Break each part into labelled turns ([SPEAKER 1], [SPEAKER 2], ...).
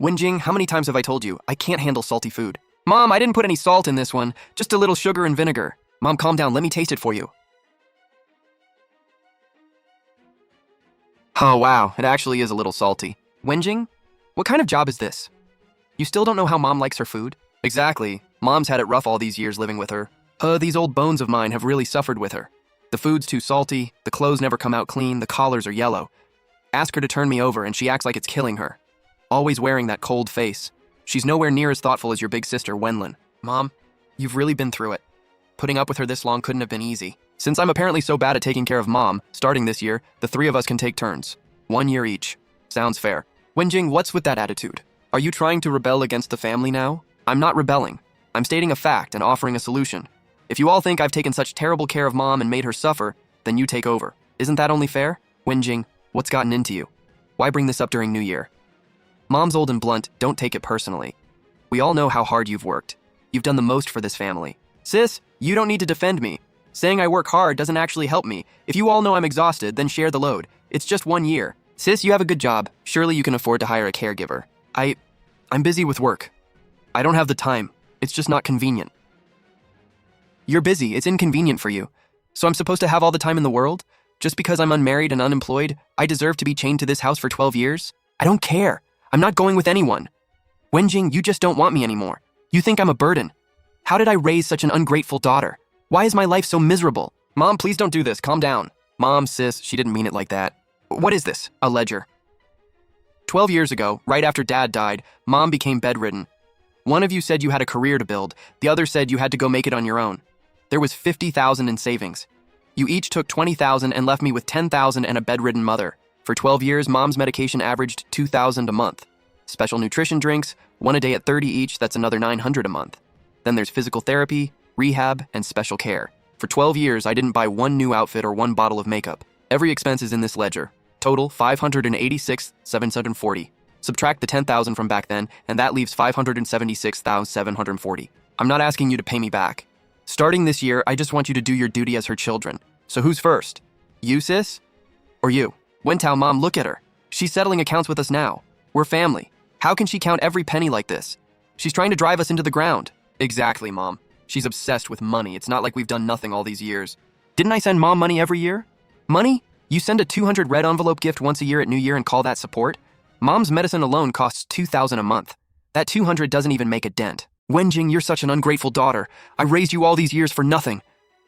[SPEAKER 1] Wenjing, how many times have I told you, I can't handle salty food? Mom, I didn't put any salt in this one, just a little sugar and vinegar. Mom, calm down, let me taste it for you. Oh wow, it actually is a little salty. Wenjing, what kind of job is this? You still don't know how Mom likes her food? Exactly. Mom's had it rough all these years living with her. These old bones of mine have really suffered with her. The food's too salty, the clothes never come out clean, the collars are yellow. Ask her to turn me over and she acts like it's killing her. Always wearing that cold face. She's nowhere near as thoughtful as your big sister, Wenlin. Mom, you've really been through it. Putting up with her this long couldn't have been easy. Since I'm apparently so bad at taking care of Mom, starting this year, the three of us can take turns. 1 year each. Sounds fair. Wenjing, what's with that attitude? Are you trying to rebel against the family now? I'm not rebelling. I'm stating a fact and offering a solution. If you all think I've taken such terrible care of Mom and made her suffer, then you take over. Isn't that only fair? Wenjing, what's gotten into you? Why bring this up during New Year? Mom's old and blunt, don't take it personally. We all know how hard you've worked. You've done the most for this family. Sis, you don't need to defend me. Saying I work hard doesn't actually help me. If you all know I'm exhausted, then share the load. It's just 1 year. Sis, you have a good job. Surely you can afford to hire a caregiver. I'm busy with work. I don't have the time. It's just not convenient. You're busy. It's inconvenient for you. So I'm supposed to have all the time in the world? Just because I'm unmarried and unemployed, I deserve to be chained to this house for 12 years? I don't care. I'm not going with anyone. Wenjing, you just don't want me anymore. You think I'm a burden. How did I raise such an ungrateful daughter? Why is my life so miserable? Mom, please don't do this. Calm down. Mom, sis, she didn't mean it like that. What is this? A ledger. 12 years ago, right after Dad died, Mom became bedridden. One of you said you had a career to build. The other said you had to go make it on your own. There was $50,000 in savings. You each took $20,000 and left me with $10,000 and a bedridden mother. For 12 years, Mom's medication averaged $2,000 a month. Special nutrition drinks, one a day at $30 each, that's another $900 a month. Then there's physical therapy, rehab, and special care. For 12 years, I didn't buy one new outfit or one bottle of makeup. Every expense is in this ledger. Total, $586,740. Subtract the $10,000 from back then, and that leaves $576,740. I'm not asking you to pay me back. Starting this year, I just want you to do your duty as her children. So who's first? You, sis? Or you? Wentao, Mom, look at her. She's settling accounts with us now. We're family. How can she count every penny like this? She's trying to drive us into the ground. Exactly, Mom. She's obsessed with money. It's not like we've done nothing all these years. Didn't I send Mom money every year? Money? You send a 200 red envelope gift once a year at New Year and call that support? Mom's medicine alone costs $2,000 a month. That 200 doesn't even make a dent. Wenjing, you're such an ungrateful daughter. I raised you all these years for nothing.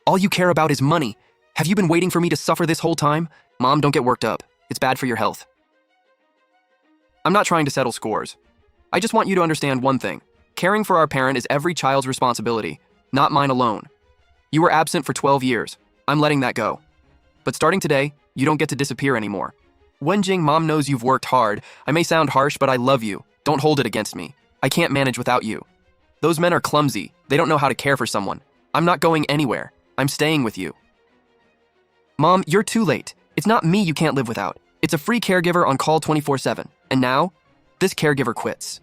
[SPEAKER 1] All you care about is money. Have you been waiting for me to suffer this whole time? Mom, don't get worked up. It's bad for your health. I'm not trying to settle scores. I just want you to understand one thing. Caring for our parent is every child's responsibility, not mine alone. You were absent for 12 years. I'm letting that go. But starting today, you don't get to disappear anymore. Wenjing, Mom knows you've worked hard. I may sound harsh, but I love you. Don't hold it against me. I can't manage without you. Those men are clumsy. They don't know how to care for someone. I'm not going anywhere. I'm staying with you. Mom, you're too late. It's not me you can't live without. It's a free caregiver on call 24/7. And now, this caregiver quits.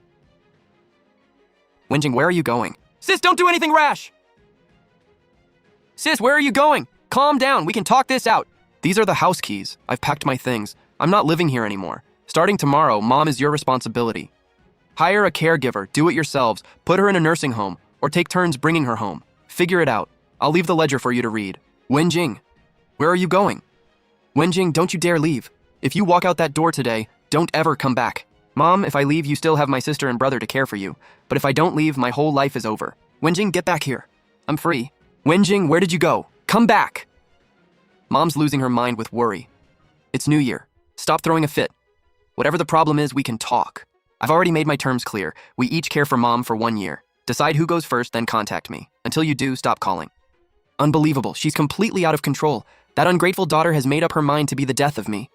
[SPEAKER 1] Wenjing, where are you going? Sis, don't do anything rash! Sis, where are you going? Calm down, we can talk this out. These are the house keys. I've packed my things. I'm not living here anymore. Starting tomorrow, Mom is your responsibility. Hire a caregiver, do it yourselves, put her in a nursing home, or take turns bringing her home. Figure it out. I'll leave the ledger for you to read. Wenjing, where are you going? Wenjing, don't you dare leave. If you walk out that door today, don't ever come back. Mom, if I leave, you still have my sister and brother to care for you. But if I don't leave, my whole life is over. Wenjing, get back here. I'm free. Wenjing, where did you go? Come back! Mom's losing her mind with worry. It's New Year. Stop throwing a fit. Whatever the problem is, we can talk. I've already made my terms clear. We each care for Mom for 1 year. Decide who goes first, then contact me. Until you do, stop calling. Unbelievable. She's completely out of control. That ungrateful daughter has made up her mind to be the death of me.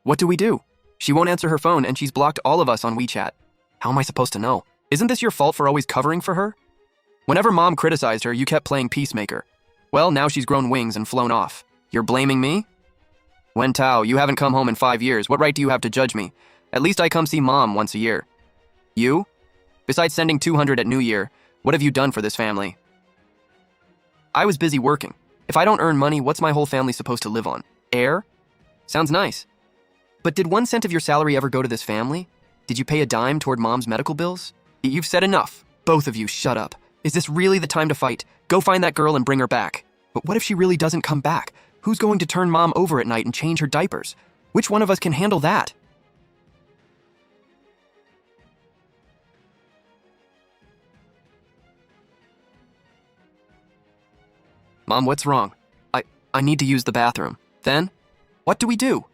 [SPEAKER 1] What do we do? She won't answer her phone, and she's blocked all of us on WeChat. How am I supposed to know? Isn't this your fault for always covering for her? Whenever Mom criticized her, you kept playing peacemaker. Well, now she's grown wings and flown off. You're blaming me? Wentao, you haven't come home in 5 years. What right do you have to judge me? At least I come see Mom once a year. You? Besides sending 200 at New Year, what have you done for this family? I was busy working. If I don't earn money, what's my whole family supposed to live on? Air? Sounds nice. But did 1 cent of your salary ever go to this family? Did you pay a dime toward Mom's medical bills? You've said enough. Both of you, shut up. Is this really the time to fight? Go find that girl and bring her back. But what if she really doesn't come back? Who's going to turn Mom over at night and change her diapers? Which one of us can handle that? Mom, what's wrong? I need to use the bathroom. Then? What do we do?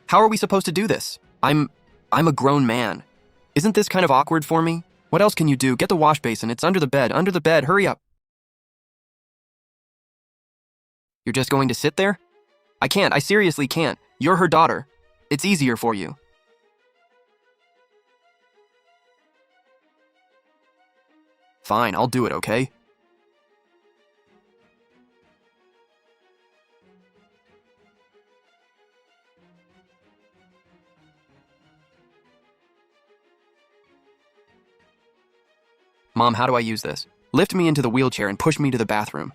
[SPEAKER 1] How are we supposed to do this? I'm a grown man. Isn't this kind of awkward for me? What else can you do? Get the wash basin. It's under the bed, hurry up. You're just going to sit there? I can't, I seriously can't. You're her daughter. It's easier for you. Fine, I'll do it, okay? Mom, how do I use this? Lift me into the wheelchair and push me to the bathroom.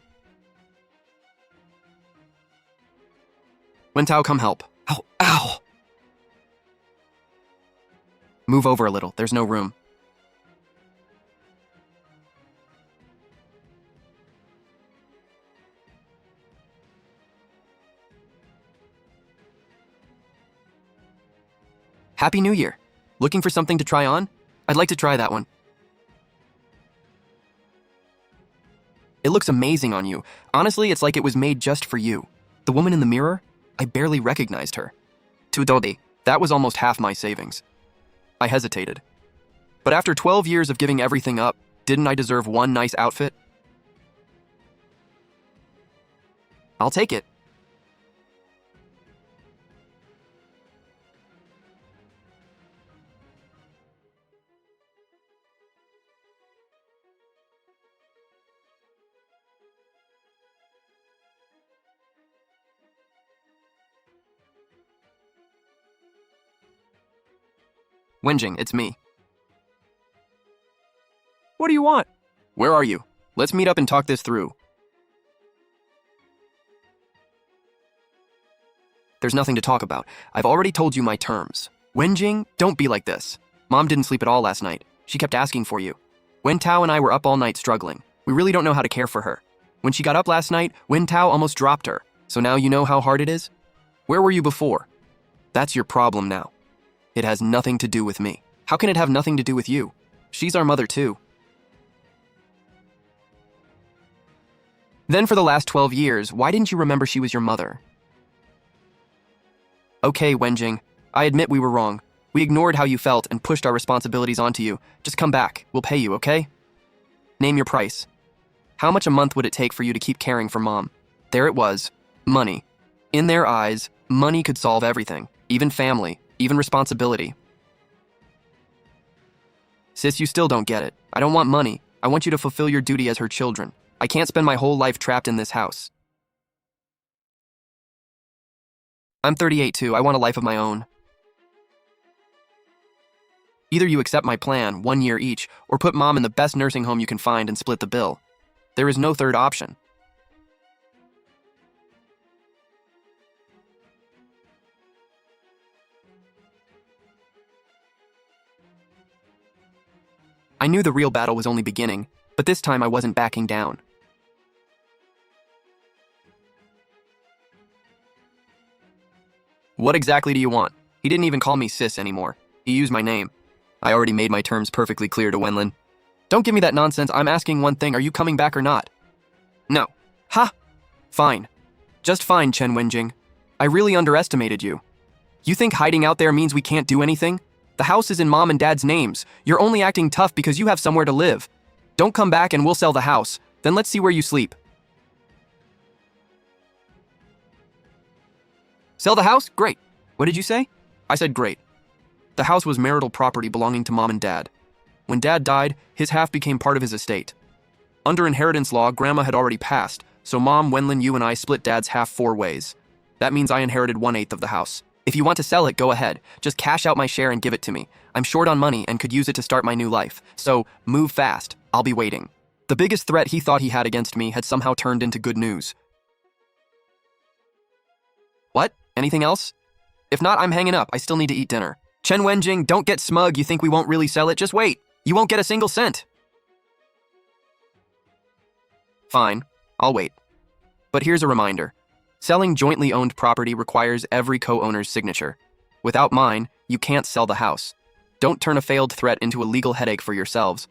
[SPEAKER 1] Wentao, come help. Ow, ow! Move over a little, there's no room. Happy New Year. Looking for something to try on? I'd like to try that one. It looks amazing on you. Honestly, it's like it was made just for you. The woman in the mirror? I barely recognized her. Tudodi, that was almost half my savings. I hesitated. But after 12 years of giving everything up, didn't I deserve one nice outfit? I'll take it. Wenjing, it's me. What do you want? Where are you? Let's meet up and talk this through. There's nothing to talk about. I've already told you my terms. Wenjing, don't be like this. Mom didn't sleep at all last night. She kept asking for you. Wen Tao and I were up all night struggling. We really don't know how to care for her. When she got up last night, Wen Tao almost dropped her. So now you know how hard it is? Where were you before? That's your problem now. It has nothing to do with me. How can it have nothing to do with you? She's our mother too. Then for the last 12 years, why didn't you remember she was your mother? Okay, Wenjing, I admit we were wrong. We ignored how you felt and pushed our responsibilities onto you. Just come back, we'll pay you, okay? Name your price. How much a month would it take for you to keep caring for Mom? There it was, money. In their eyes, money could solve everything, even family, even responsibility. Sis, you still don't get it. I don't want money. I want you to fulfill your duty as her children. I can't spend my whole life trapped in this house. I'm 38 too. I want a life of my own. Either you accept my plan, 1 year each, or put Mom in the best nursing home you can find and split the bill. There is no third option. I knew the real battle was only beginning, but this time I wasn't backing down. What exactly do you want? He didn't even call me sis anymore. He used my name. I already made my terms perfectly clear to Wenlin. Don't give me that nonsense. I'm asking one thing. Are you coming back or not? No. Ha! Fine. Just fine, Chen Wenjing. I really underestimated you. You think hiding out there means we can't do anything? The house is in Mom and Dad's names. You're only acting tough because you have somewhere to live. Don't come back and we'll sell the house. Then let's see where you sleep. Sell the house? Great. What did you say? I said great. The house was marital property belonging to Mom and Dad. When Dad died, his half became part of his estate. Under inheritance law, Grandma had already passed, so Mom, Wenlin, you and I split Dad's half 4 ways. That means I inherited 1/8 of the house. If you want to sell it, go ahead. Just cash out my share and give it to me. I'm short on money and could use it to start my new life. So, move fast. I'll be waiting. The biggest threat he thought he had against me had somehow turned into good news. What? Anything else? If not, I'm hanging up. I still need to eat dinner. Chen Wenjing, don't get smug. You think we won't really sell it? Just wait. You won't get a single cent. Fine, I'll wait. But here's a reminder. Selling jointly owned property requires every co-owner's signature. Without mine, you can't sell the house. Don't turn a failed threat into a legal headache for yourselves.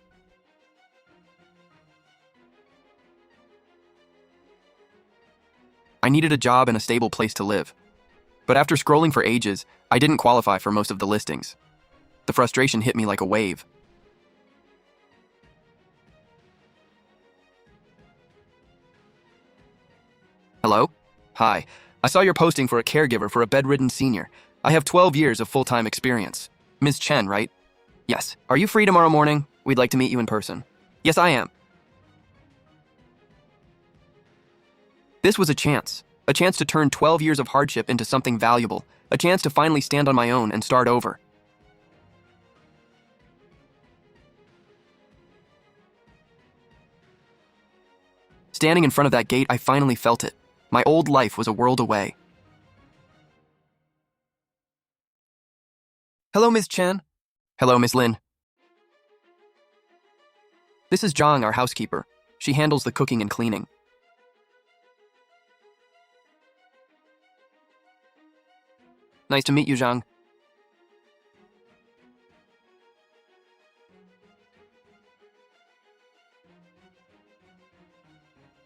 [SPEAKER 1] I needed a job and a stable place to live. But after scrolling for ages, I didn't qualify for most of the listings. The frustration hit me like a wave. Hello? Hi. I saw your posting for a caregiver for a bedridden senior. I have 12 years of full-time experience. Ms. Chen, right? Yes. Are you free tomorrow morning? We'd like to meet you in person. Yes, I am. This was a chance to turn 12 years of hardship into something valuable, a chance to finally stand on my own and start over. Standing in front of that gate, I finally felt it. My old life was a world away. Hello, Ms. Chen. Hello, Ms. Lin. This is Zhang, our housekeeper. She handles the cooking and cleaning. Nice to meet you, Zhang.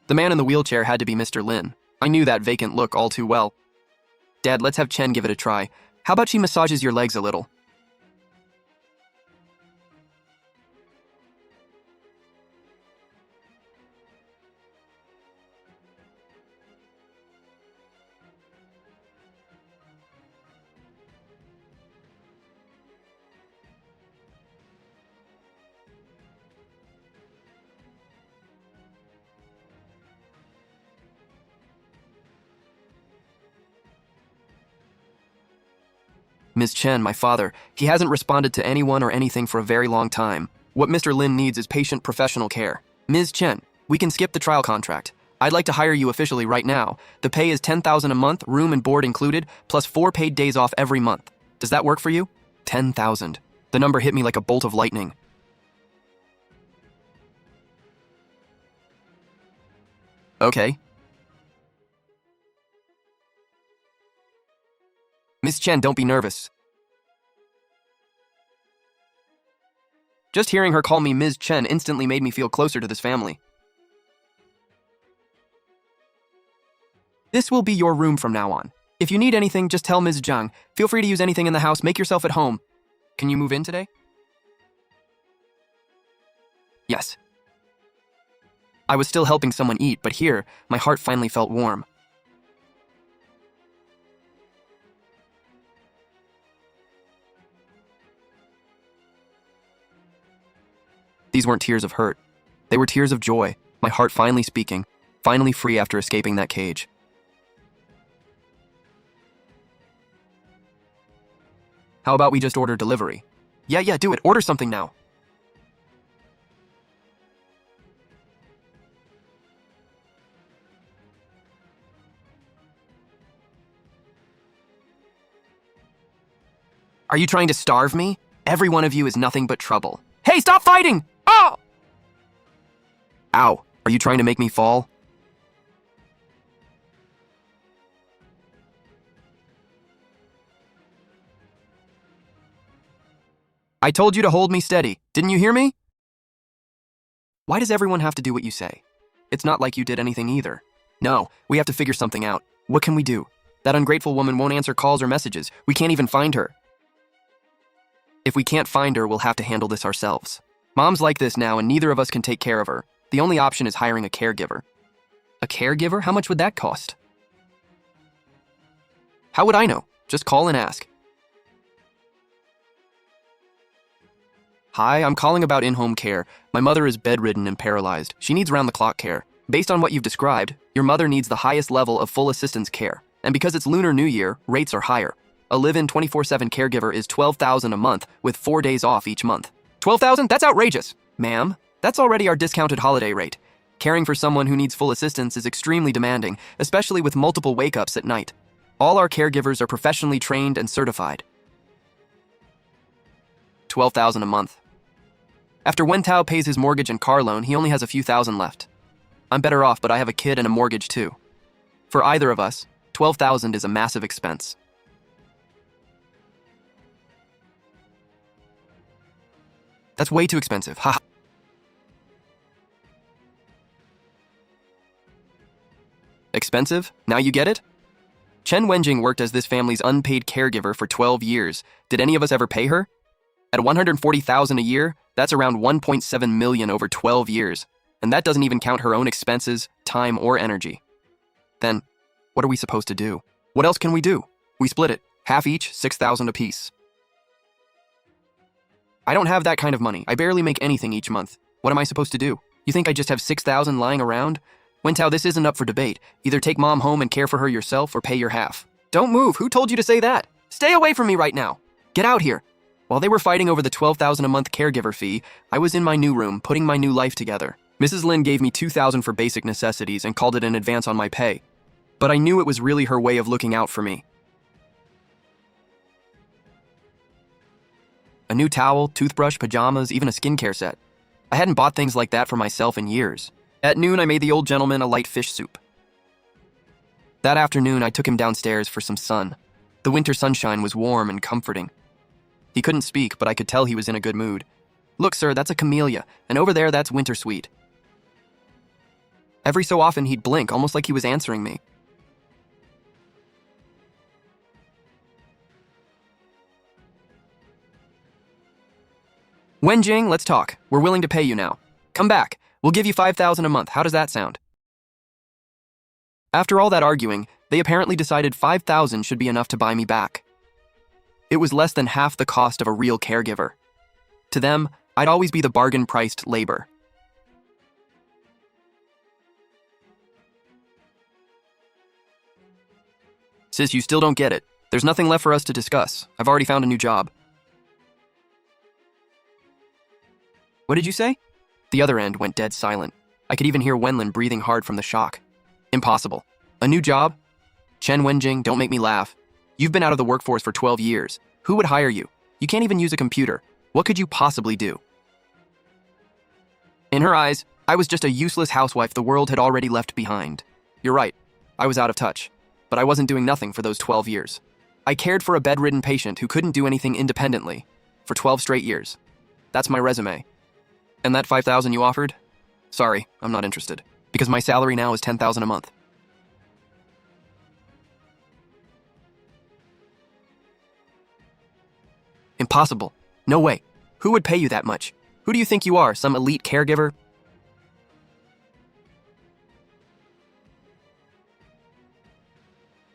[SPEAKER 1] The man in the wheelchair had to be Mr. Lin. I knew that vacant look all too well. Dad, let's have Chen give it a try. How about she massages your legs a little? Ms. Chen, my father, he hasn't responded to anyone or anything for a very long time. What Mr. Lin needs is patient professional care. Ms. Chen, we can skip the trial contract. I'd like to hire you officially right now. The pay is $10,000 a month, room and board included, plus 4 paid days off every month. Does that work for you? 10,000. The number hit me like a bolt of lightning. Okay. Ms. Chen, don't be nervous. Just hearing her call me Ms. Chen instantly made me feel closer to this family. This will be your room from now on. If you need anything, just tell Ms. Zhang. Feel free to use anything in the house. Make yourself at home. Can you move in today? Yes. I was still helping someone eat, but here, my heart finally felt warm. These weren't tears of hurt. They were tears of joy, my heart finally speaking, finally free after escaping that cage. How about we just order delivery? Yeah, do it. Order something now. Are you trying to starve me? Every one of you is nothing but trouble. Hey, stop fighting! Oh! Ow, are you trying to make me fall? I told you to hold me steady. Didn't you hear me? Why does everyone have to do what you say? It's not like you did anything either. No, we have to figure something out. What can we do? That ungrateful woman won't answer calls or messages. We can't even find her. If we can't find her, we'll have to handle this ourselves. Mom's like this now, and neither of us can take care of her. The only option is hiring a caregiver. A caregiver? How much would that cost? How would I know? Just call and ask. Hi, I'm calling about in-home care. My mother is bedridden and paralyzed. She needs round-the-clock care. Based on what you've described, your mother needs the highest level of full assistance care. And because it's Lunar New Year, rates are higher. A live-in 24/7 caregiver is $12,000 a month with 4 days off each month. 12,000? That's outrageous. Ma'am, that's already our discounted holiday rate. Caring for someone who needs full assistance is extremely demanding, especially with multiple wake-ups at night. All our caregivers are professionally trained and certified. 12,000 a month. After Wen Tao pays his mortgage and car loan, he only has a few thousand left. I'm better off, but I have a kid and a mortgage too. For either of us, 12,000 is a massive expense. That's way too expensive, ha. Expensive? Now you get it? Chen Wenjing worked as this family's unpaid caregiver for 12 years. Did any of us ever pay her? At 140,000 a year, that's around 1.7 million over 12 years. And that doesn't even count her own expenses, time, or energy. Then, what are we supposed to do? What else can we do? We split it, half each, 6,000 apiece. I don't have that kind of money. I barely make anything each month. What am I supposed to do? You think I just have 6,000 lying around? Wen Tao, this isn't up for debate. Either take mom home and care for her yourself or pay your half. Don't move. Who told you to say that? Stay away from me right now. Get out here. While they were fighting over the 12,000 a month caregiver fee, I was in my new room, putting my new life together. Mrs. Lin gave me 2,000 for basic necessities and called it an advance on my pay. But I knew it was really her way of looking out for me. A new towel, toothbrush, pajamas, even a skincare set. I hadn't bought things like that for myself in years. At noon, I made the old gentleman a light fish soup. That afternoon, I took him downstairs for some sun. The winter sunshine was warm and comforting. He couldn't speak, but I could tell he was in a good mood. Look, sir, that's a camellia, and over there, that's wintersweet. Every so often, he'd blink, almost like he was answering me. Wenjing, let's talk. We're willing to pay you now. Come back. We'll give you 5,000 a month. How does that sound? After all that arguing, they apparently decided 5,000 should be enough to buy me back. It was less than half the cost of a real caregiver. To them, I'd always be the bargain-priced labor. Sis, you still don't get it. There's nothing left for us to discuss. I've already found a new job. What did you say? The other end went dead silent. I could even hear Wenlin breathing hard from the shock. Impossible. A new job? Chen Wenjing, don't make me laugh. You've been out of the workforce for 12 years. Who would hire you? You can't even use a computer. What could you possibly do? In her eyes, I was just a useless housewife the world had already left behind. You're right. I was out of touch. But I wasn't doing nothing for those 12 years. I cared for a bedridden patient who couldn't do anything independently for 12 straight years. That's my resume. And that 5,000 you offered? Sorry, I'm not interested, because my salary now is 10,000 a month. Impossible. No way. Who would pay you that much? Who do you think you are, some elite caregiver?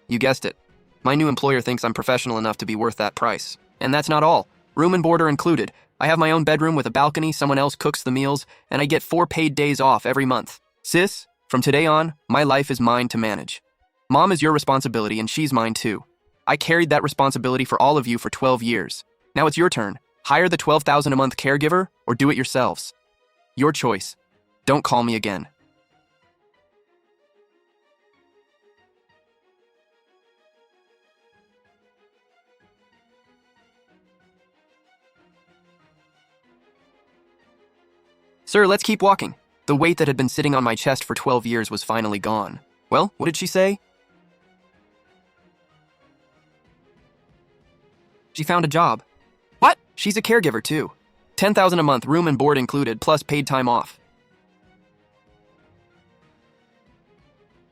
[SPEAKER 1] You guessed it. My new employer thinks I'm professional enough to be worth that price. And that's not all. Room and board are included. I have my own bedroom with a balcony, someone else cooks the meals, and I get 4 paid days off every month. Sis, from today on, my life is mine to manage. Mom is your responsibility, and she's mine too. I carried that responsibility for all of you for 12 years. Now it's your turn. Hire the 12,000 a month caregiver, or do it yourselves. Your choice. Don't call me again. Sir, let's keep walking. The weight that had been sitting on my chest for 12 years was finally gone. Well, what did she say? She found a job. What? She's a caregiver too. 10,000 a month, room and board included, plus paid time off.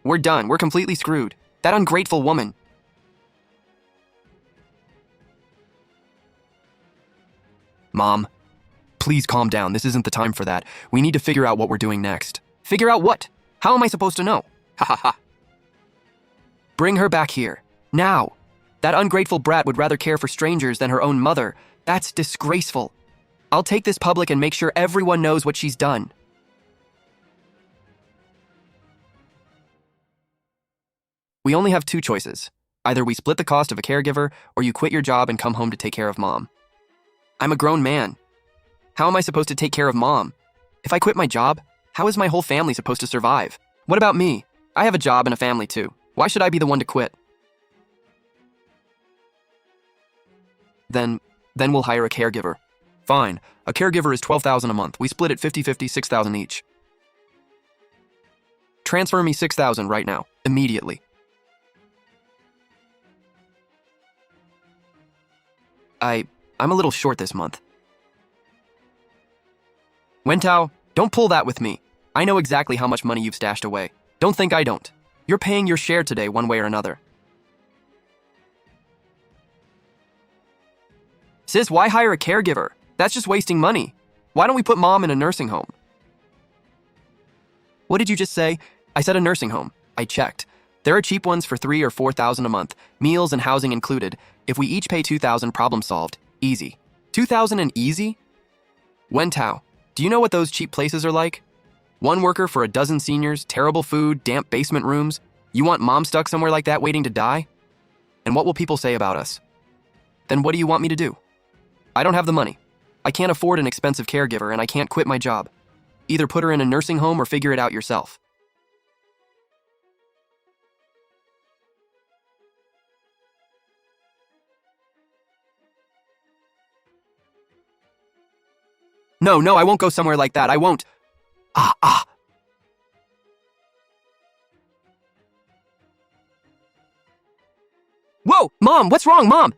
[SPEAKER 1] We're done. We're completely screwed. That ungrateful woman. Mom. Please calm down. This isn't the time for that. We need to figure out what we're doing next. Figure out what? How am I supposed to know? Ha ha ha. Bring her back here. Now. That ungrateful brat would rather care for strangers than her own mother. That's disgraceful. I'll take this public and make sure everyone knows what she's done. We only have 2 choices. Either we split the cost of a caregiver, or you quit your job and come home to take care of Mom. I'm a grown man. How am I supposed to take care of Mom? If I quit my job, how is my whole family supposed to survive? What about me? I have a job and a family too. Why should I be the one to quit? Then we'll hire a caregiver. Fine. A caregiver is 12,000 a month. We split it 50-50, 6,000 each. Transfer me 6,000 right now, immediately. I'm a little short this month. Wentao, don't pull that with me. I know exactly how much money you've stashed away. Don't think I don't. You're paying your share today one way or another. Sis, why hire a caregiver? That's just wasting money. Why don't we put mom in a nursing home? What did you just say? I said a nursing home. I checked. There are cheap ones for 3,000 or 4,000 a month, meals and housing included. If we each pay 2,000, problem solved. Easy. 2,000 and easy? Wentao, do you know what those cheap places are like? One worker for a dozen seniors, terrible food, damp basement rooms. You want mom stuck somewhere like that waiting to die? And what will people say about us? Then what do you want me to do? I don't have the money. I can't afford an expensive caregiver and I can't quit my job. Either put her in a nursing home or figure it out yourself. No, I won't go somewhere like that. I won't. Whoa, Mom, what's wrong, Mom?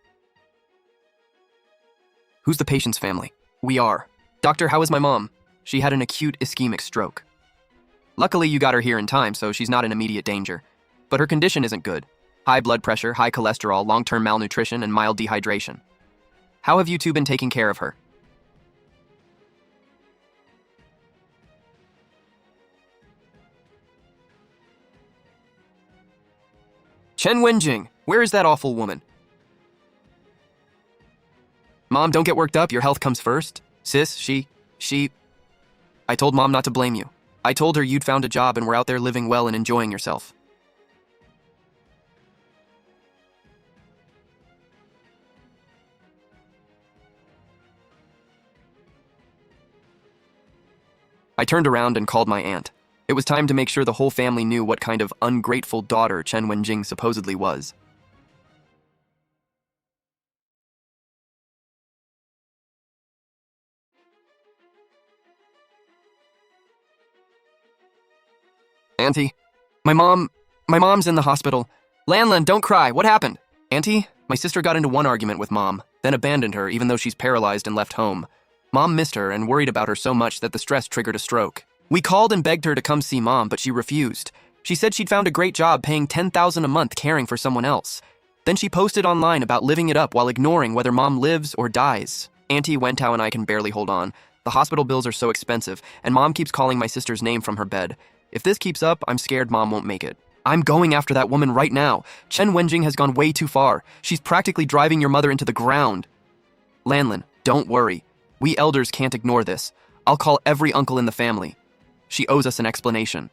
[SPEAKER 1] Who's the patient's family? We are. Doctor, how is my mom? She had an acute ischemic stroke. Luckily, you got her here in time, so she's not in immediate danger. But her condition isn't good. High blood pressure, high cholesterol, long-term malnutrition, and mild dehydration. How have you two been taking care of her? Chen Wenjing, where is that awful woman? Mom, don't get worked up. Your health comes first. Sis, she... I told Mom not to blame you. I told her you'd found a job and were out there living well and enjoying yourself. I turned around and called my aunt. It was time to make sure the whole family knew what kind of ungrateful daughter Chen Wenjing supposedly was. Auntie, my mom's in the hospital. Lanlan, don't cry. What happened? Auntie, my sister got into one argument with Mom, then abandoned her even though she's paralyzed and left home. Mom missed her and worried about her so much that the stress triggered a stroke. We called and begged her to come see Mom, but she refused. She said she'd found a great job paying 10,000 a month caring for someone else. Then she posted online about living it up while ignoring whether Mom lives or dies. Auntie Wentao and I can barely hold on. The hospital bills are so expensive, and Mom keeps calling my sister's name from her bed. If this keeps up, I'm scared Mom won't make it. I'm going after that woman right now. Chen Wenjing has gone way too far. She's practically driving your mother into the ground. Lanlan, don't worry. We elders can't ignore this. I'll call every uncle in the family. She owes us an explanation.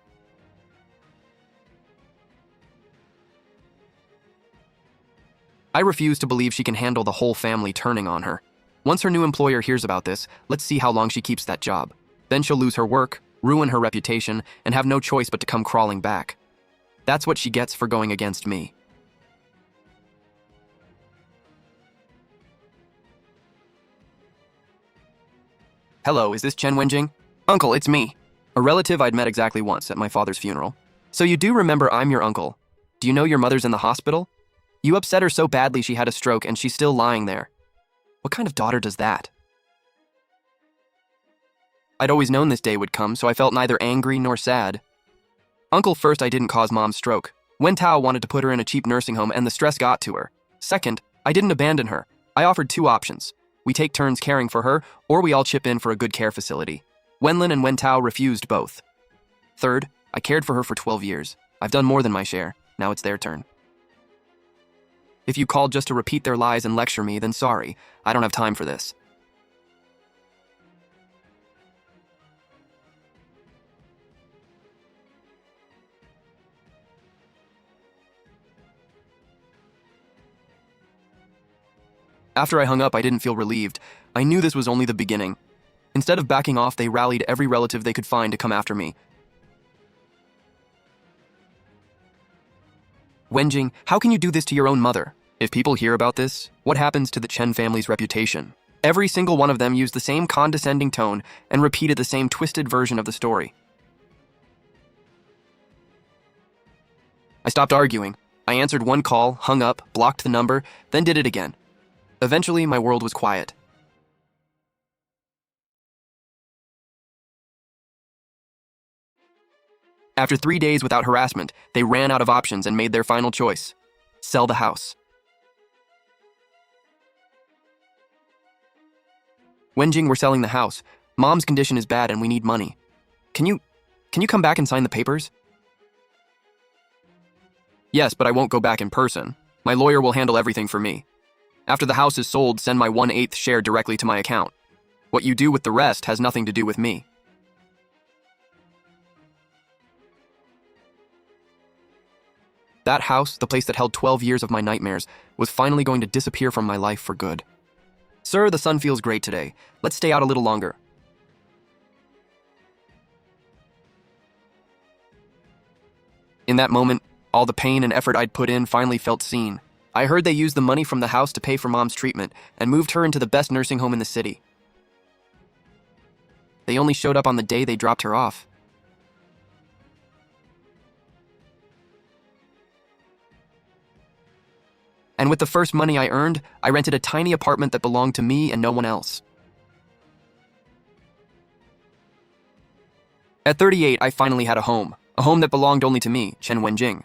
[SPEAKER 1] I refuse to believe she can handle the whole family turning on her. Once her new employer hears about this, let's see how long she keeps that job. Then she'll lose her work, ruin her reputation, and have no choice but to come crawling back. That's what she gets for going against me. Hello, is this Chen Wenjing? Uncle, it's me. A relative I'd met exactly once at my father's funeral. So you do remember I'm your uncle. Do you know your mother's in the hospital? You upset her so badly she had a stroke and she's still lying there. What kind of daughter does that? I'd always known this day would come, so I felt neither angry nor sad. Uncle, first, I didn't cause Mom's stroke. Wentao wanted to put her in a cheap nursing home and the stress got to her. Second, I didn't abandon her. I offered two options. We take turns caring for her, or we all chip in for a good care facility. Wenlin and Wentao refused both. Third, I cared for her for 12 years. I've done more than my share. Now it's their turn. If you called just to repeat their lies and lecture me, then sorry. I don't have time for this. After I hung up, I didn't feel relieved. I knew this was only the beginning. Instead of backing off, they rallied every relative they could find to come after me. Wenjing, how can you do this to your own mother? If people hear about this, what happens to the Chen family's reputation? Every single one of them used the same condescending tone and repeated the same twisted version of the story. I stopped arguing. I answered one call, hung up, blocked the number, then did it again. Eventually, my world was quiet. After 3 days without harassment, they ran out of options and made their final choice: sell the house. Wenjing, we're selling the house. Mom's condition is bad and we need money. Can you come back and sign the papers? Yes, but I won't go back in person. My lawyer will handle everything for me. After the house is sold, send my 1/8 share directly to my account. What you do with the rest has nothing to do with me. That house, the place that held 12 years of my nightmares, was finally going to disappear from my life for good. Sir, the sun feels great today. Let's stay out a little longer. In that moment, all the pain and effort I'd put in finally felt seen. I heard they used the money from the house to pay for Mom's treatment and moved her into the best nursing home in the city. They only showed up on the day they dropped her off. And with the first money I earned, I rented a tiny apartment that belonged to me and no one else. At 38, I finally had a home that belonged only to me, Chen Wenjing.